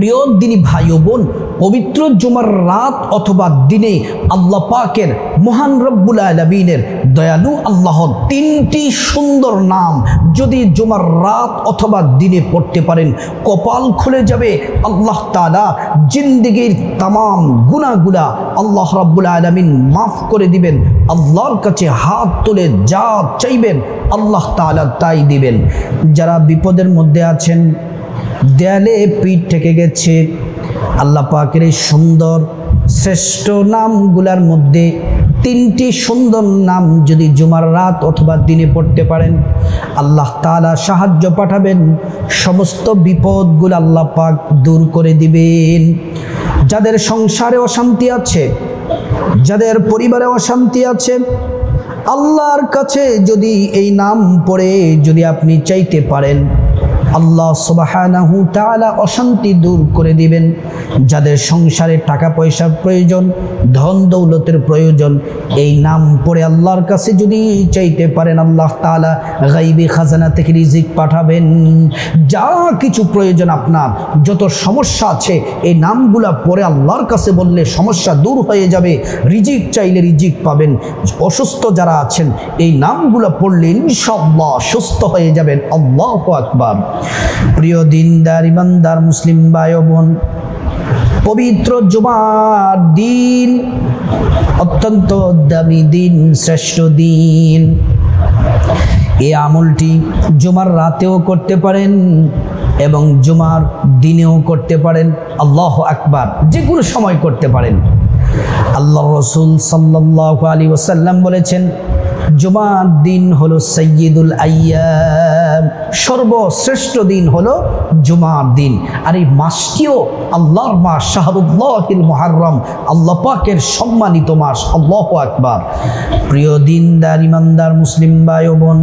প্রিয় দিনী ভাই ও বোন, পবিত্র জুমার রাত অথবা দিনে আল্লাহ পাকের মহান রব্বুল আলামিনের দয়ালু আল্লাহর 3টি সুন্দর নাম যদি জুমার রাত অথবা দিনে পড়তে পারেন, কপাল খুলে যাবে। আল্লাহ তাআলা জিন্দেগির তামাম গুনাহগুলা আল্লাহ রব্বুল আলামিন মাফ করে দিবেন। আল্লাহর কাছে হাত তুলে যা চাইবেন আল্লাহ তাআলা তাই দিবেন। যারা বিপদের মধ্যে আছেন, দেয়ালে পিঠ থেকে গেছে, আল্লাহ পাকের এই সুন্দর শ্রেষ্ঠ নামগুলার মধ্যে 3টি সুন্দর নাম যদি জুমার রাত অথবা দিনে পড়তে পারেন, আল্লাহ তাআলা সাহায্য পাঠাবেন, সমস্ত বিপদগুলো আল্লাহ পাক দূর করে দিবেন। যাদের সংসারে অশান্তি আছে, যাদের পরিবারে অশান্তি আছে, আল্লাহর কাছে যদি এই নাম পড়ে যদি আপনি চাইতে পারেন, আল্লাহ সুবহানাহু তাআলা অশান্তি দূর করে দিবেন। যাদের সংসারে টাকা পয়সার প্রয়োজন, ধন দৌলতের প্রয়োজন, এই নাম পড়ে আল্লাহর কাছে যদি চাইতে পারেন, আল্লাহ তাআলা গায়বী খাজানা থেকে রিজিক পাঠাবেন। যা কিছু প্রয়োজন আপনার, যত সমস্যা আছে, এই নামগুলা পড়ে আল্লাহর কাছে বললে সমস্যা দূর হয়ে যাবে। রিজিক চাইলে রিজিক পাবেন। অসুস্থ যারা আছেন, এই নামগুলা পড়লে ইনশাআল্লাহ সুস্থ হয়ে যাবেন। আল্লাহু আকবার। প্রিয় দিনদার ইমানদার মুসলিম ভাই ও বোন, পবিত্র জুমার দিন অত্যন্ত দামি দিন, শ্রেষ্ঠ দিন। এই আমলটি জুমার রাতেও করতে পারেন এবং জুমার দিনেও করতে পারেন। আল্লাহু আকবার। যে কোনো সময় করতে পারেন। আল্লাহ রাসূল সাল্লাল্লাহু আলাইহি ওয়াসাল্লাম বলেছেন, জুমার দিন হলো সাইয়্যিদুল আইয়াম, সর্বশ্রেষ্ঠ দিন হলো জুমার দিন। আর এই মাসটিও আল্লাহর মাস, শাহরুল্লাহিল মুহাররম, আল্লাহ পাকের সম্মানিত মাস। আল্লাহু আকবার। প্রিয় দিনদার ইমানদার মুসলিম ভাই ও বোন,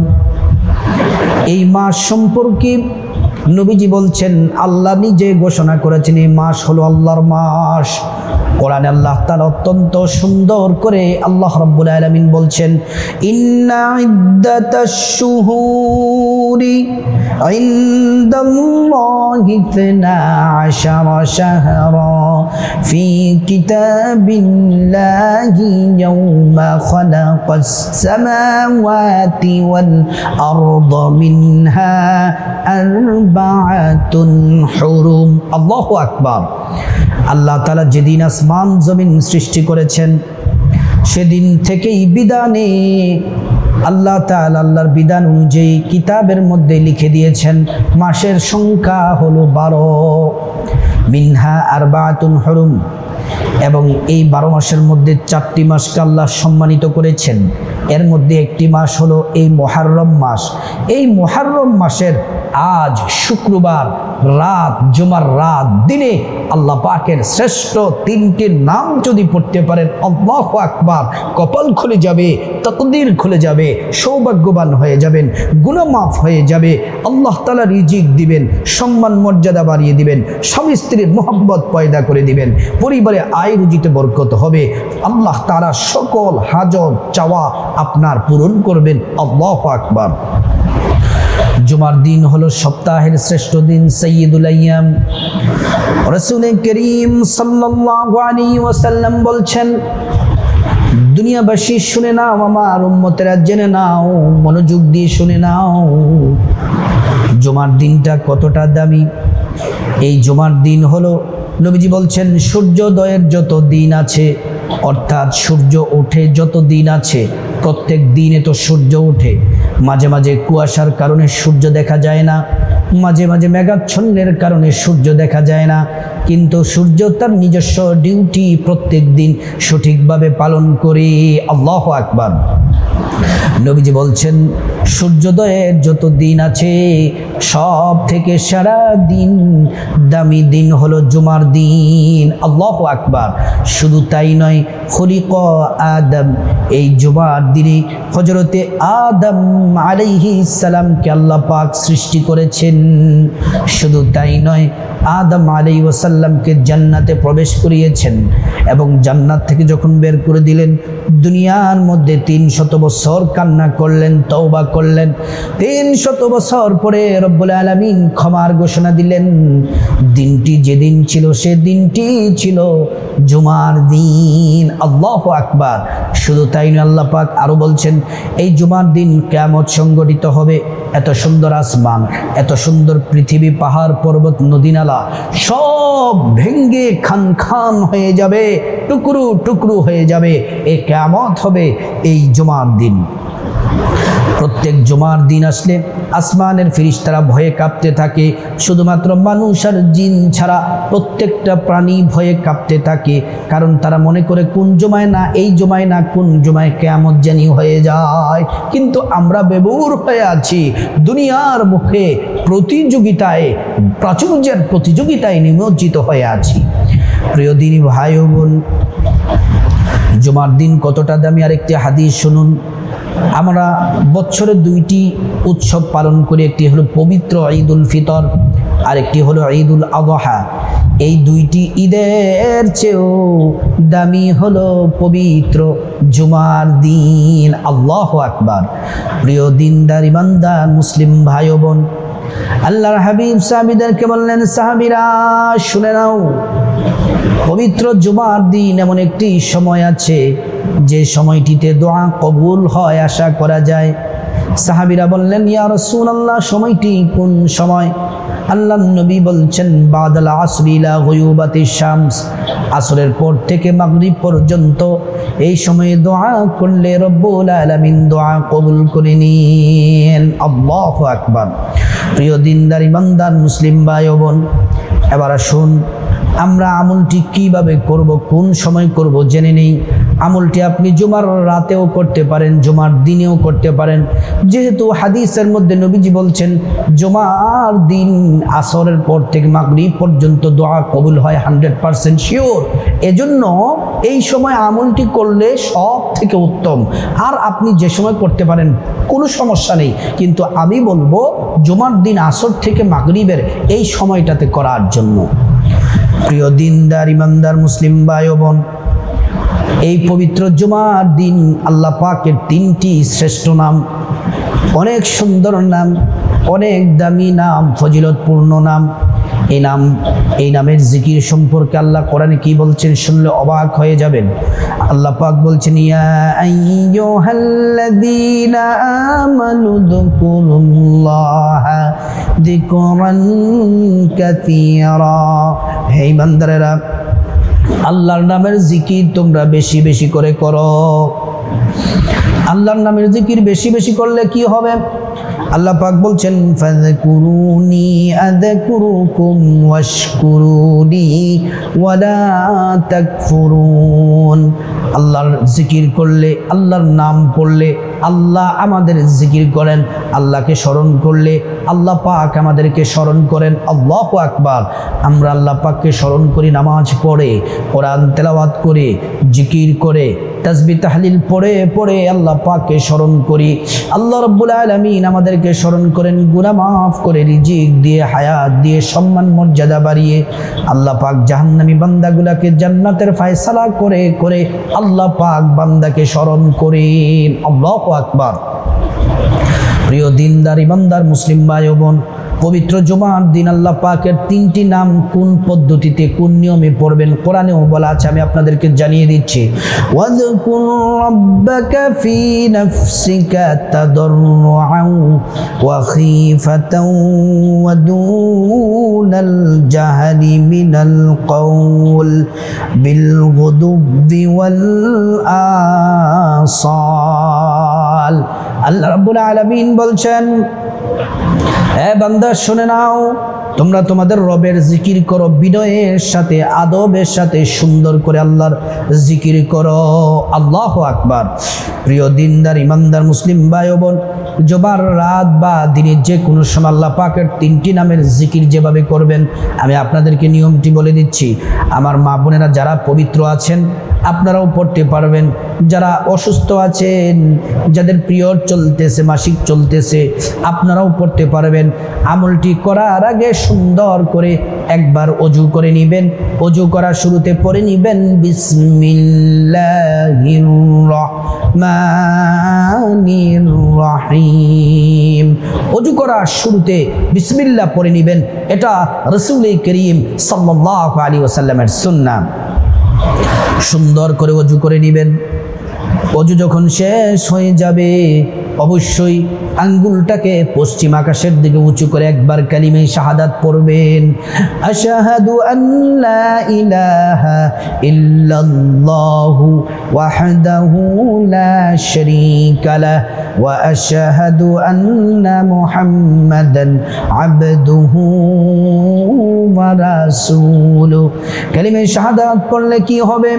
এই মাস সম্পর্কে নবীজি বলছেন, আল্লাহ নিজে ঘোষণা করেছেন এই মাস হলো আল্লাহর মাস। কোরআনে আল্লাহ তাআলা অত্যন্ত সুন্দর করে আল্লাহ রাব্বুল আলামিন বলছেন, ইন্না ইদ্দাতাশ শুহুরি ইনদাল্লাহি 12 শাহরা ফি কিতাবিল্লাহি ইয়াওমা খালাকাস সামাওয়াতি ওয়াল আরদা মিনহা আরবাআতুন হুরুম। আল্লাহু আকবার। আল্লাহ তাআলা যেদিন আসমান জমিন সৃষ্টি করেছেন, সেদিন থেকেই বিধানে আল্লাহ তাআলা আল্লাহর বিধান অনুযায়ী কিতাবের মধ্যে লিখে দিয়েছেন মাসের সংখ্যা হলো 12। মিনহা আরবাআতুন হুরুম। এবং এই 12 মাসের মধ্যে 4টি মাসকে আল্লাহ সম্মানিত করেছেন। এর মধ্যে একটি মাস হলো এই মুহররম মাস। এই মুহররম মাসের আজ শুক্রবার রাত, জুমার রাত দিনে আল্লাহ পাকের শ্রেষ্ঠ 3টি নাম যদি পড়তে পারেন, আল্লাহু আকবার, কপাল খুলে যাবে, তাকদীর খুলে যাবে, সৌভাগ্যবান হয়ে যাবেন, গুনাহ মাফ হয়ে যাবে, আল্লাহ তাআলা রিজিক দিবেন, সম্মান মর্যাদা বাড়িয়ে দিবেন, স্বামী স্ত্রীর মোহাব্বত পয়দা করে দিবেন, পরিবারে আয় রুজিতে বরকত হবে, আল্লাহ তাআলা সকল হাজত চাওয়া আপনার পূরণ করবেন। আল্লাহু আকবার। জুমার দিন হলো সপ্তাহের শ্রেষ্ঠ দিন, সাইয়্যিদুল আইয়াম। রাসূল করিম সাল্লাল্লাহু আলাইহি ওয়াসাল্লাম বলছেন, দুনিয়াবাসী শুনে নাও, আমার উম্মতেরা জেনে নাও, মনোযোগ দিয়ে শুনে নাও, জুমার দিনটা কতটা দামি। এই জুমার দিন হলো, নবীজি বলছেন, সূর্যোদয়ের যত দিন আছে, অর্থাৎ সূর্য ওঠে যত দিন আছে, প্রত্যেক দিনে তো সূর্য ওঠে। মাঝে মাঝে কুয়াশার কারণে সূর্য দেখা যায় না, মাঝে মাঝে মেঘাচ্ছন্নের কারণে সূর্য দেখা যায় না, কিন্তু সূর্য তার নিজস্ব ডিউটি প্রত্যেক দিন সঠিকভাবে পালন করে। আল্লাহু আকবার। নবীজি বলছেন, সূর্যোদয়ের যত দিন আছে, সব থেকে সারা দিন দামি দিন হলো জুমার দিন। আল্লাহু আকবার। শুধু তাই নয়, খলিক আদম, এই জুমার দিনে হযরতে আদম আলাইহিস সালামকে আল্লাহ পাক সৃষ্টি করেছেন। শুধু তাই নয়, আদম আলাইহিস সালামকে জান্নাতে প্রবেশ করিয়েছেন এবং জান্নাত থেকে যখন বের করে দিলেন, দুনিয়ার মধ্যে 300 বছর কান্না কান্না করলেন, তওবা করলেন। 300 বছর পরে রব্বুল আলামিন ক্ষমার ঘোষণা দিলেন। দিনটি যেদিন ছিল সে দিনটি ছিল জুমার দিন। আল্লাহু আকবার। শুধু তাই নয়, আল্লাহ পাক আরো বলছেন এই জুমার দিন কিয়ামত সংগঠিত হবে। এত সুন্দর আসমান, এত সুন্দর পৃথিবী, পাহাড় পর্বত নদী নালা সব ভেঙ্গে খান খান হয়ে যাবে, টুকরো টুকরো হয়ে যাবে। এই কিয়ামত হবে এই জুমার দিন। প্রত্যেক জুমার দিন আসলে আসমানের ফেরেশতারা ভয়ে কাঁপতে থাকে। শুধুমাত্র মানুষ আর জিন ছাড়া প্রত্যেকটা প্রাণী ভয়ে কাঁপতে থাকে, কারণ তারা মনে করে কোন জুমায় না এই জুমায় না কোন জুমায় কিয়ামত জানি হয়ে যায়। কিন্তু আমরা বেবুর হয়ে আছি, দুনিয়ার মুখে প্রতিযোগিতায়, প্রাচুর্যের প্রতিযোগিতায় নিমজ্জিত হয়ে আছি। প্রিয় দিনী ভাই ও বোন, জুমার দিন কতটা দামি আরেকটি হাদিস শুনুন। আমরা বছরে 2টি উৎসব পালন করি, একটি হলো পবিত্র ঈদুল ফিতর, আরেকটি হলো ঈদুল আযহা। এই 2টি ঈদের চেয়েও দামি হলো পবিত্র জুমার দিন। আল্লাহু আকবার। প্রিয় দিনদার ইমানদার মুসলিম ভাই ও বোন, আল্লাহর হাবিব সাহাবীদেরকে বললেন, সাহাবীরা শুনে নাও, পবিত্র জুমার দিন এমন একটি সময় আছে যে সময়টিতে দোয়া কবুল হয়, আশা করা যায়। সাহাবীরা বললেন, ইয়া রাসূলুল্লাহ, সময়টি কোন সময়? আল্লাহর নবী বলছেন, বাদাল আসরি ইলা গুয়ুবাতিশ শামস, আসরের পর থেকে মাগরিব পর্যন্ত এই সময়ে দোয়া করলে রব্বুল আলামিন দোয়া কবুল করে নেন। আল্লাহু আকবার। প্রিয় দিনদার ইমানদার মুসলিম ভাই ও বোন, এবার আসুন আমরা আমলটি কিভাবে করব, কোন সময় করব জেনে নেই। আমলটি আপনি জুমার রাতেও করতে পারেন, জুমার দিনেও করতে পারেন। যেহেতু হাদিসের মধ্যে নবীজি বলছেন জুমার দিন আসরের পর থেকে মাগরিব পর্যন্ত দোয়া কবুল হয় 100% শিওর, এজন্য এই সময় আমলটি করলে সব থেকে উত্তম। আর আপনি যে সময় করতে পারেন কোনো সমস্যা নেই, কিন্তু আমি বলবো জুমার দিন আসর থেকে মাগরিবের এই সময়টাতে করার জন্য। প্রিয় দিনদার ইমানদার মুসলিম ভাই ও বোন, এই পবিত্র জুমার দিন আল্লাহ পাকের 3টি শ্রেষ্ঠ নাম, অনেক সুন্দর নাম, অনেক দামি নাম, ফজিলতপূর্ণ নাম। এই নামের জিকির সম্পর্কে আল্লাহ কোরআনে কি বলছেন শুনলে অবাক হয়ে যাবেন। আল্লাহ পাক বলছেন, ইয়া আইয়ুহাল্লাযীনা আমানু যকুরুল্লাহা যিকরান কাসীরা। হে বান্দারা, আল্লাহর নামের জিকির তোমরা বেশি বেশি করে করো। আল্লাহর নামের জিকির বেশি বেশি করলে কি হবে? আল্লাহ পাক বলছেন, ফাযকুরুনি আযকুরুকুম ওয়াশকুরুনি ওয়ালা তাকফুরুন। আল্লাহর জিকির করলে, আল্লাহর নাম পড়লে আল্লাহ আমাদের জিকির করেন, আল্লাহকে স্মরণ করলে আল্লাহ পাক আমাদেরকে স্মরণ করেন। আল্লাহু আকবার। আমরা আল্লাহ পাককে স্মরণ করি নামাজ পড়ে, কোরআন তেলাওয়াত করে, জিকির করে, তাসবিহ তাহলিল পড়ে পড়ে আল্লাহ পাককে স্মরণ করি। আল্লাহ রাব্বুল আলামিন আমাদেরকে স্মরণ করেন, গুনাহ মাফ করে, রিজিক দিয়ে, হায়াত দিয়ে, সম্মান মর্যাদা বাড়িয়ে আল্লাহ পাক জাহান্নামী বান্দাগুলাকে জান্নাতের ফয়সালা করে করে আল্লাহ পাক বান্দাকে স্মরণ করেন। আল্লাহু আকবার। প্রিয় দিনদার ইমানদার মুসলিম ভাই ও বোন, পবিত্র জুমার দিন আল্লাহ পাকের 3টি নাম কোন পদ্ধতিতে, কোন নিয়মে পড়বেন কোরআনেও বলা আছে, আমি আপনাদেরকে জানিয়ে দিচ্ছি। ওয়াযকুর রাব্বাকা ফি নাফসিকা তাদাররুআন ওয়া খীফাতান ওয়া দুনাল জাহরি মিনাল কওল বিল গুদুবি ওয়াল আসাল। আল্লাহ রাব্বুল আলামিন বলছেন, হে বান্দা শুনে নাও, তোমরা তোমাদের রবের জিকির করো, বিনয়ের সাথে, আদবের সাথে, সুন্দর করে আল্লাহর জিকির করো। আল্লাহু আকবার। প্রিয় দিনদার ইমানদার মুসলিম ভাই ও বোন, জুমার রাত বা দিনের যে কোনো সময় আল্লাহ পাকের 3টি নামের জিকির যেভাবে করবেন আমি আপনাদেরকে নিয়মটি বলে দিচ্ছি। আমার মা বোনেরা যারা পবিত্র আছেন আপনারাও পড়তে পারবেন, যারা অসুস্থ আছেন, যাদের পিরিয়ড চলতেছে, মাসিক চলতেছে, আপনারাও পড়তে পারবেন। আমলটি করার আগে সুন্দর করে একবার অজু করে নেবেন। অজু করার শুরুতে পড়ে নেবেন বিসমিল্লাহির রহমানির রহিম। অজু করার শুরুতে বিসমিল্লাহ পড়ে নেবেন। এটা রাসূল করিম সাল্লাল্লাহু আলাইহি ওয়াসাল্লামের সুন্নাহ। সুন্দর করে অজু করে নেবেন। অজু যখন শেষ হয়ে যাবে অবশ্যই আঙ্গুলটাকে পশ্চিম আকাশের দিকে উঁচু করে একবার কালিমে শাহাদাত পড়বেন। আশহাদু আল্লা ইলাহা ইল্লাল্লাহু ওয়াহদাহু লা শারীকা লাহু ওয়া আশহাদু আন্না মুহাম্মাদান আবদুহু ওয়া রাসূলুহু। কালিমে শাহাদাত পড়লে কি হবে?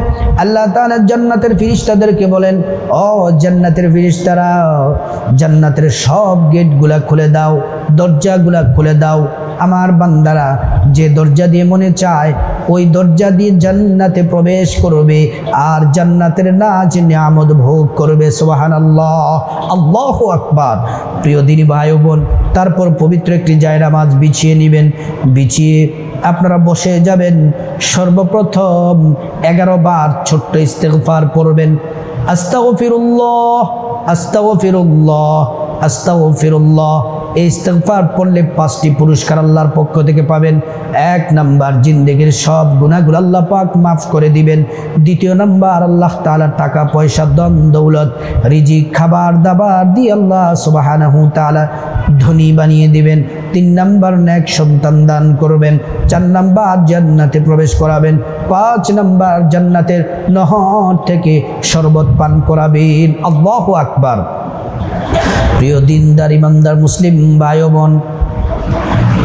আল্লাহ তাআলা জান্নাতের ফেরেশতাদেরকে বলেন, ও জান্নাতের ফেরেশতারা, জান্নাতের সব গেটগুলা খুলে দাও, দরজাগুলা খুলে দাও। আমার বান্দারা যে দরজা দিয়ে মনে চায় ওই দরজা দিয়ে জান্নাতে প্রবেশ করবে আর জান্নাতের নাজ নিয়ামত ভোগ করবে। সুবহানাল্লাহ, আল্লাহু আকবার। প্রিয় দিনী ভাই ও বোন, তারপর পবিত্র একটি জায়নামাজ বিছিয়ে নেবেন। বিছিয়ে আপনারা বসে যাবেন। সর্বপ্রথম 11 বার ছোট্ট ইস্তিগফার পড়বেন। আস্তাগফিরুল্লাহ, আস্তাগফিরুল্লাহ, আস্তাগফিরুল্লাহ। এই ইস্তিগফার পড়লে 5টি পুরস্কার আল্লাহর পক্ষ থেকে পাবেন। 1 নাম্বার, জিন্দেগির সব গুনাহগুলো আল্লাহ পাক মাফ করে দিবেন। 2 নাম্বার, আল্লাহ তাআলা টাকা পয়সা ধন দৌলত রিজিক খাবার দাবার দিয়ে আল্লাহ সুবহানাহু তাআলা ধনী বানিয়ে দিবেন। 3 নাম্বার, নেক সন্তান দান করবেন। 4 নাম্বার, জান্নাতে প্রবেশ করাবেন। 5 নাম্বার, জান্নাতের নহর থেকে শরবত পান করাবেন। আল্লাহু আকবার। প্রিয় দিনদার ইমানদার মুসলিম ভাই ও বোন,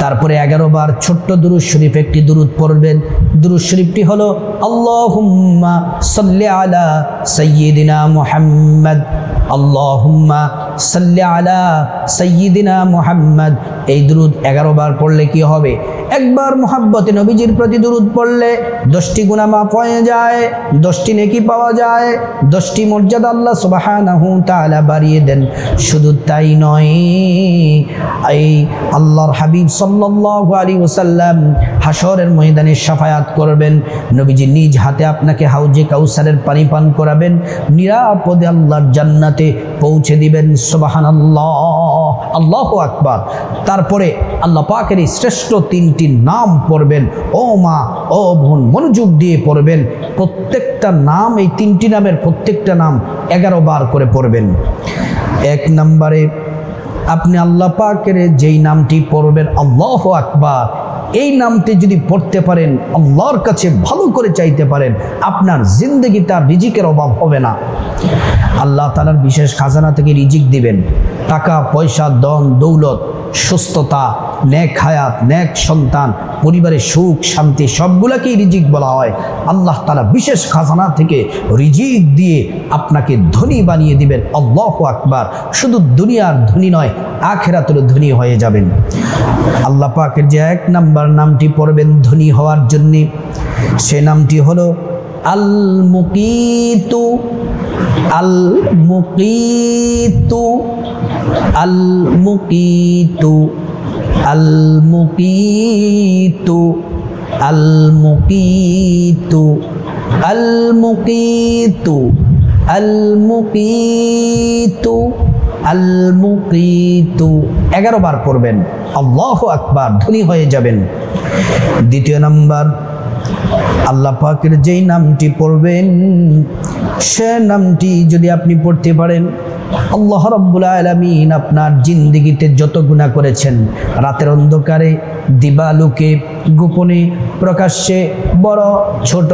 তারপরে 11 বার ছোট্ট দুরূদ শরীফ একটি দুরূদ পড়বেন। দুরূদ শরীফটি হলো আল্লাহুম্মা সাল্লি আলা সাইয়্যিদিনা মুহাম্মদ, আল্লাহুম্মা সাল্লি আলা সাইয়্যিদিনা মুহাম্মদ। এই দুরূদ 11 বার পড়লে কি হবে? একবার মুহাব্বতে নবীজির প্রতি দুরূদ পড়লে 10টি গুনাহ মাফ হয়ে যায়, 10টি নেকি পাওয়া যায়, 10টি মর্যাদা আল্লাহ সুবহানাহু তাআলা বাড়িয়ে দেন। শুধু তাই নয়, এই আল্লাহর হাবিব সাল্লাল্লাহু আলাইহি ওয়াসাল্লাম হাশরের ময়দানে শাফায়াত করবেন। নবীজি নিজ হাতে আপনাকে হাউজে কাউসারের পানি পান করাবেন, নিরাপদে আল্লাহর জান্নাতে পৌঁছে দিবেন। সুবহানাল্লাহ, আল্লাহু আকবার। তারপরে আল্লাহ পাকের এই শ্রেষ্ঠ 3টি নাম পড়বেন। ও মা, ও বোন, মনোযোগ দিয়ে পড়বেন। প্রত্যেকটা নাম, এই 3টি নামের প্রত্যেকটা নাম 11 বার করে পড়বেন। 1 নম্বরে আপনি আল্লাহ পাকের যেই নামটি পড়বেন, আল্লাহু আকবার, এই নামটি যদি পড়তে পারেন, আল্লাহর কাছে ভালো করে চাইতে পারেন, আপনার জিন্দেগিতে আর রিজিকের অভাব হবে না। আল্লাহ তাআলার বিশেষ খাজানা থেকে রিজিক দিবেন। টাকা পয়সা, ধন দৌলত, সুস্থতা, নেক হায়াত, নেক সন্তান, পরিবারের সুখ শান্তি, সবগুলাকেই রিজিক বলা হয়। আল্লাহ তাআলা বিশেষ খাজানা থেকে রিজিক দিয়ে আপনাকে ধনী বানিয়ে দিবেন। আল্লাহু আকবার। শুধু দুনিয়ার ধনী নয়, আখিরাতের ধনী হয়ে যাবেন। আল্লাহ পাকের যে 1 নাম্বার নামটি পড়বেন ধনী হওয়ার জন্য, সে নামটি হলো আল মুকিতু, আল মুকিতু, আল মুকিতু, আল মুকিতু, আল মুকিতু, আল মুকিতু, আল মুকিতু, আল মুকিতু। 11 বার পড়বেন। আল্লাহু আকবার, ধনী হয়ে যাবেন। 2 নাম্বার, আল্লাহ পাকের যেই নামটি পড়বেন সে নামটি যদি আপনি পড়তে পারেন, আল্লাহ রাব্বুল আলামিন আপনার জিন্দেগিতে যত গুনাহ করেছেন, রাতের অন্ধকারে, দিবালোকে, গোপনে, প্রকাশ্যে, বড় ছোট,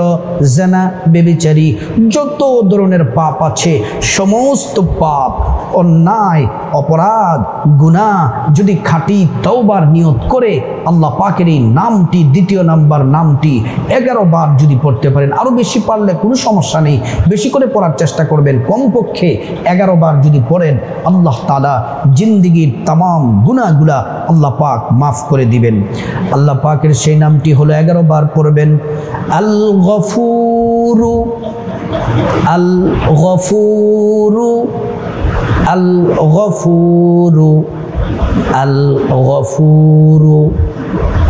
জেনা, বেবিচারি, যত ধরনের পাপ আছে, সমস্ত পাপ, অন্যায়, অপরাধ, গুনাহ যদি খাঁটি তওবার নিয়ত করে আল্লাহ পাকের এই নামটি, 2 নাম্বার নামটি 11 বার যদি পড়তে পারেন, আরও বেশি পারলে কোনো সমস্যা নেই, বেশি করে পড়ার চেষ্টা করবেন। কমপক্ষে 11 বার যদি পড়েন, আল্লাহ তাআলা জিন্দেগির তামাম গুনাহগুলা আল্লাহ পাক মাফ করে দিবেন। আল্লাহ পাকের সেই নামটি হলো 11 বার পড়বেন আল গফুরু, আল গফুরু, আল গফুরু, আল গফুরু,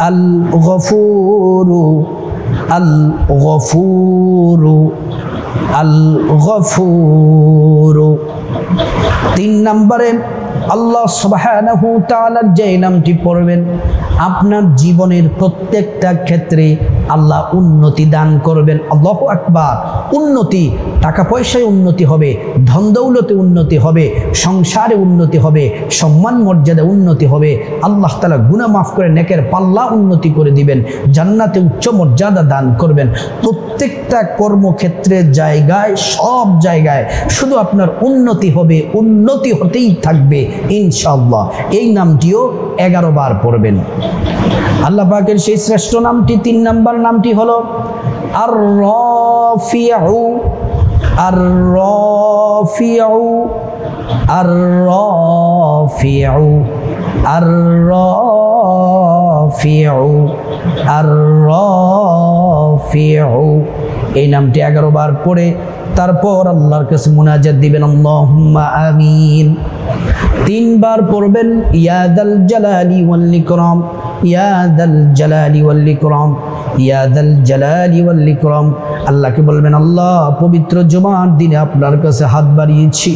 আল গফুরু, আল গফুরু, আল গফুরু। 3 নম্বরে আল্লাহ সুবহানাহু তাআলার যে নামটি পড়বেন আপনার জীবনের প্রত্যেকটা ক্ষেত্রে আল্লাহ উন্নতি দান করবেন। আল্লাহু আকবার। উন্নতি, টাকা পয়সায় উন্নতি হবে, ধন দৌলতে উন্নতি হবে, সংসারে উন্নতি হবে, সম্মান মর্যাদা উন্নতি হবে। আল্লাহ তাআলা গুনাহ মাফ করে নেকের পাল্লা উন্নতি করে দিবেন, জান্নাতে উচ্চ মর্যাদা দান করবেন। প্রত্যেকটা কর্মক্ষেত্রে জায়গায়, সব জায়গায় শুধু আপনার উন্নতি হবে, উন্নতি হতেই থাকবে ইনশাআল্লাহ। এই নামটিও 11 বার পড়বেন। আল্লাহ পাকের সেই শ্রেষ্ঠ নামটি 3 নম্বর নামটি হলো আর রাফিউ, আর রাফিউ, আর রাফিউ, আর রাফিউ, আর রাফিউ। এই নামটি 11 বার পড়ে তারপর আল্লাহর কাছে মুনাজাত দিবেন, আল্লাহুম্মা আমিন। 3 বার পড়বেন ইয়া যাল জালালি ওয়াল ইকরাম, ইয়া যাল জালালি ওয়াল ইকরাম, ইয়া যাল জালালি ওয়াল ইকরাম। আল্লাহকে বলবেন, আল্লাহ পবিত্র জুমার দিনে আপনার কাছে হাত বাড়িয়েছি,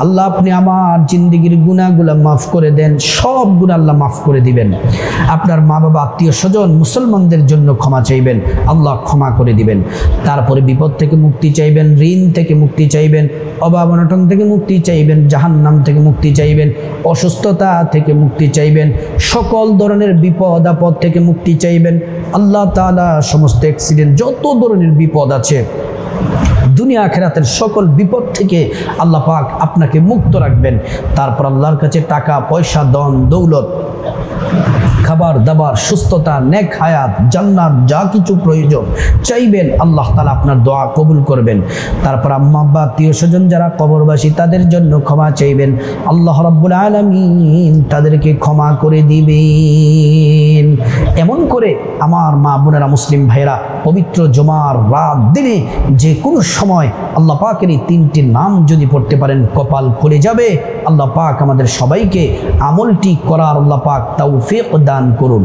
আল্লাহ আপনি আমার জিন্দেগির গুনাহগুলো মাফ করে দেন। সব গুনাহ আল্লাহ মাফ করে দিবেন। আপনার মা বাবা, আত্মীয় স্বজন, মুসলমানদের জন্য ক্ষমা চাইবেন, আল্লাহ ক্ষমা করে দিবেন। তারপরে বিপদ থেকে মুক্তি চাইবেন, ঋণ থেকে মুক্তি চাইবেন, অভাব অনটন থেকে মুক্তি চাইবেন, জাহান্নাম থেকে মুক্তি চাইবেন, অসুস্থতা থেকে মুক্তি চাইবেন, সকল ধরনের বিপদ আপদ থেকে মুক্তি চাইবেন। আল্লাহ তাআলা সমস্ত অ্যাক্সিডেন্ট, যত ধরনের বিপদ আছে দুনিয়া আখিরাতের সকল বিপদ থেকে আল্লাহ পাক আপনাকে মুক্ত রাখবেন। তারপর আল্লাহর কাছে টাকা পয়সা, ধন দৌলত, খাবার দাবার, সুস্থতা, নেক হায়াত, জান্নাত, যা কিছু প্রয়োজন চাইবেন, আল্লাহ তাআলা আপনার দোয়া কবুল করবেন। তারপর আম্মা আব্বা, আত্মীয় স্বজন যারা কবরবাসী তাদের জন্য ক্ষমা চাইবেন, আল্লাহ রাব্বুল আলামিন তাদেরকে ক্ষমা করে দিবেন। এমন করে আমার মা বোনেরা, মুসলিম ভাইরা, পবিত্র জুমার রাত দিনে যে কোনো সময় আল্লাহ পাকের এই 3টি নাম যদি পড়তে পারেন কপাল খুলে যাবে। আল্লাহ পাক আমাদের সবাইকে আমলটি করার আল্লাহ পাক তৌফিক দান করুন।